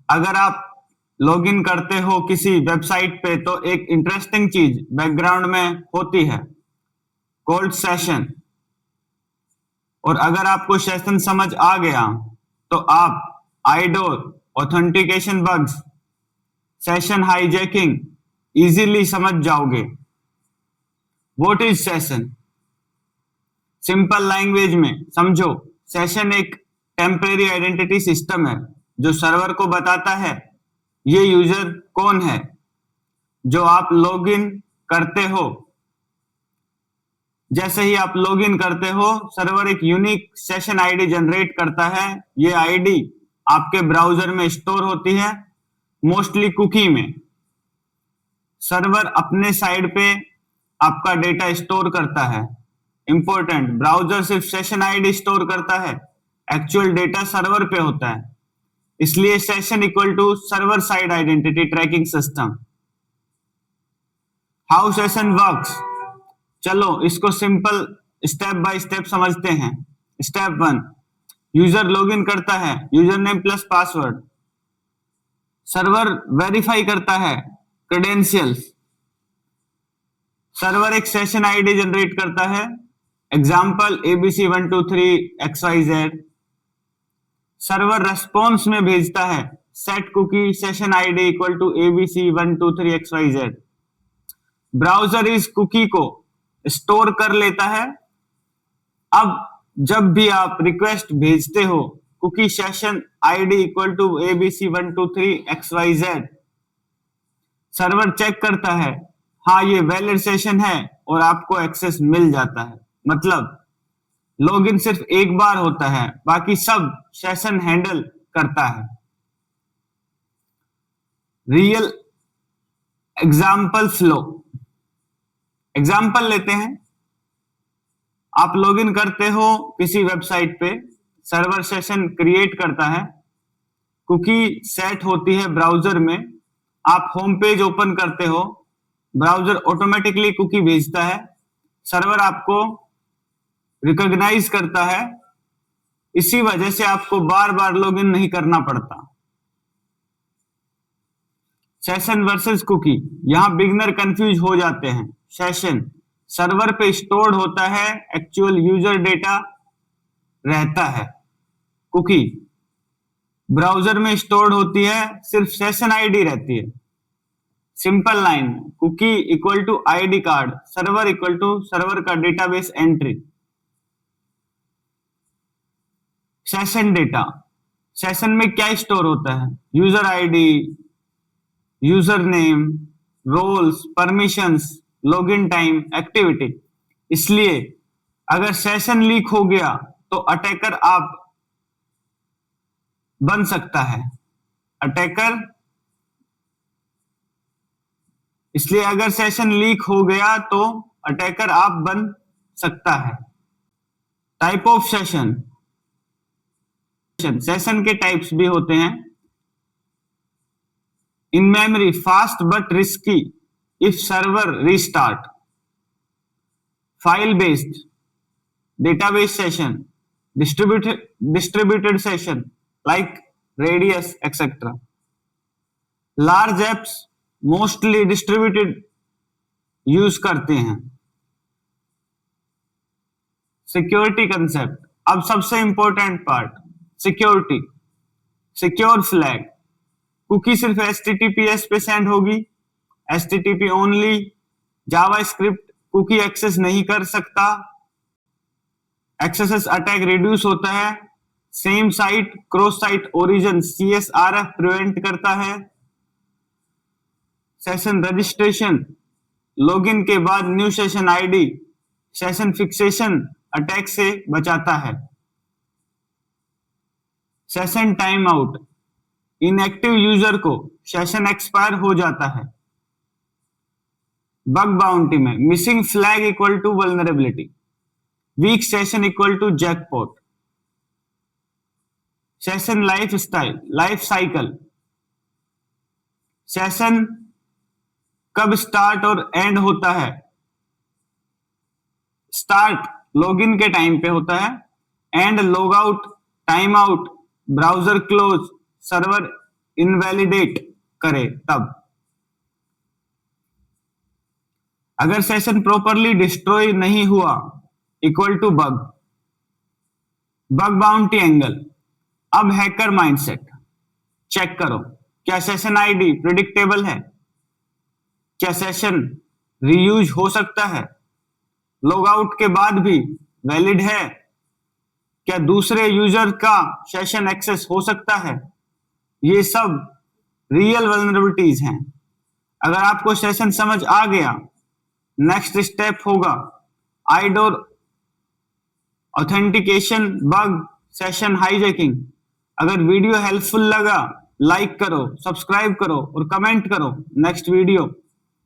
अगर आप लॉगिन करते हो किसी वेबसाइट पे तो एक इंटरेस्टिंग चीज बैकग्राउंड में होती है, कोल्ड सेशन। और अगर आपको सेशन समझ आ गया तो आप IDOR, authentication bugs, session hijacking easily समझ जाओगे। What is session? Simple language में समझो, सेशन एक टेम्परेरी आइडेंटिटी सिस्टम है जो सर्वर को बताता है ये यूजर कौन है। जो आप लॉगिन करते हो, जैसे ही आप लॉगिन करते हो, सर्वर एक यूनिक सेशन आईडी जनरेट करता है। ये आईडी आपके ब्राउजर में स्टोर होती है, मोस्टली कुकी में। सर्वर अपने साइड पे आपका डेटा स्टोर करता है। इंपॉर्टेंट, ब्राउजर सिर्फ सेशन आईडी स्टोर करता है, एक्चुअल डेटा सर्वर पे होता है। इसलिए session equal to server side identity tracking system. How session works, चलो इसको सिंपल स्टेप बाय स्टेप समझते हैं। स्टेप 1, यूजर लॉगिन करता है, user name plus password. Server verify करता है, क्रेडेंशियल्स। सर्वर एक सेशन आईडी जनरेट करता है, एग्जाम्पल ABC123XYZ। सर्वर रेस्पॉन्स में भेजता है set cookie session ID equal to ABC123XYZ। Browser इस कुकी को स्टोर कर लेता है। अब जब भी आप रिक्वेस्ट भेजते हो, cookie session ID equal to ABC123XYZ, server check करता है हाँ ये वैलिड सेशन है और आपको एक्सेस मिल जाता है। मतलब लॉगिन सिर्फ एक बार होता है, बाकी सब सेशन हैंडल करता है। रियल एग्जाम्पल फ्लो, एग्जाम्पल लेते हैं। आप लॉगिन करते हो किसी वेबसाइट पे, सर्वर सेशन क्रिएट करता है, कुकी सेट होती है ब्राउजर में। आप होम पेज ओपन करते हो, ब्राउजर ऑटोमेटिकली कुकी भेजता है, सर्वर आपको रिकॉग्नाइज करता है। इसी वजह से आपको बार बार लॉगिन नहीं करना पड़ता। सेशन वर्सेस कुकी, यहां बिगनर कंफ्यूज हो जाते हैं। सेशन सर्वर पे स्टोर्ड होता है, एक्चुअल यूजर डेटा रहता है। कुकी ब्राउजर में स्टोर्ड होती है, सिर्फ सेशन आईडी रहती है। Simple line, cookie equal to ID card, server equal to server का database entry. Session data, session में क्या स्टोर होता है? User ID, user name, roles, permissions, login time, activity. इसलिए अगर सेशन लीक हो गया तो अटैकर आप बन सकता है। अटैकर, इसलिए अगर सेशन लीक हो गया तो अटैकर आप बन सकता है। टाइप ऑफ सेशन, सेशन के टाइप्स भी होते हैं। In memory fast but risky if server restart. File based, database session, distributed session like Redis etcetera. Large apps mostly distributed use करते हैं। सिक्योरिटी कंसेप्ट, अब सबसे important part, security. Secure flag, cookie सिर्फ HTTPS पे send होगी, HTTP only. JavaScript cookie access नहीं कर सकता, एक्सेस अटैक रिड्यूस होता है। Same site cross site origin CSRF prevent करता है। सेशन रजिस्ट्रेशन, लॉगिन के बाद new session ID session fixation attack से बचाता है। Session time out, inactive user को सेशन एक्सपायर हो जाता है। बग बाउंटी में missing flag equal to vulnerability, weak session equal to jackpot. Session lifestyle, life cycle, session कब start और एंड होता है? स्टार्ट लॉगिन के टाइम पे होता है, end log out, time out, browser close, server invalidate करे तब। अगर सेशन प्रॉपरली डिस्ट्रॉय नहीं हुआ equal to bug. Bug bounty angle. अब हैकर माइंडसेट चेक करो, क्या सेशन आईडी प्रिडिक्टेबल है, क्या सेशन रीयूज हो सकता है, लॉगआउट के बाद भी वैलिड है, क्या दूसरे यूजर का सेशन एक्सेस हो सकता है। ये सब रियल वल्नरेबिलिटीज हैं। अगर आपको सेशन समझ आ गया, नेक्स्ट स्टेप होगा आईडोर ऑथेंटिकेशन, बग, सेशन हाईजैकिंग। अगर वीडियो हेल्पफुल लगा, लाइक करो, सब्सक्राइब करो और कमेंट करो नेक्स्ट वीडियो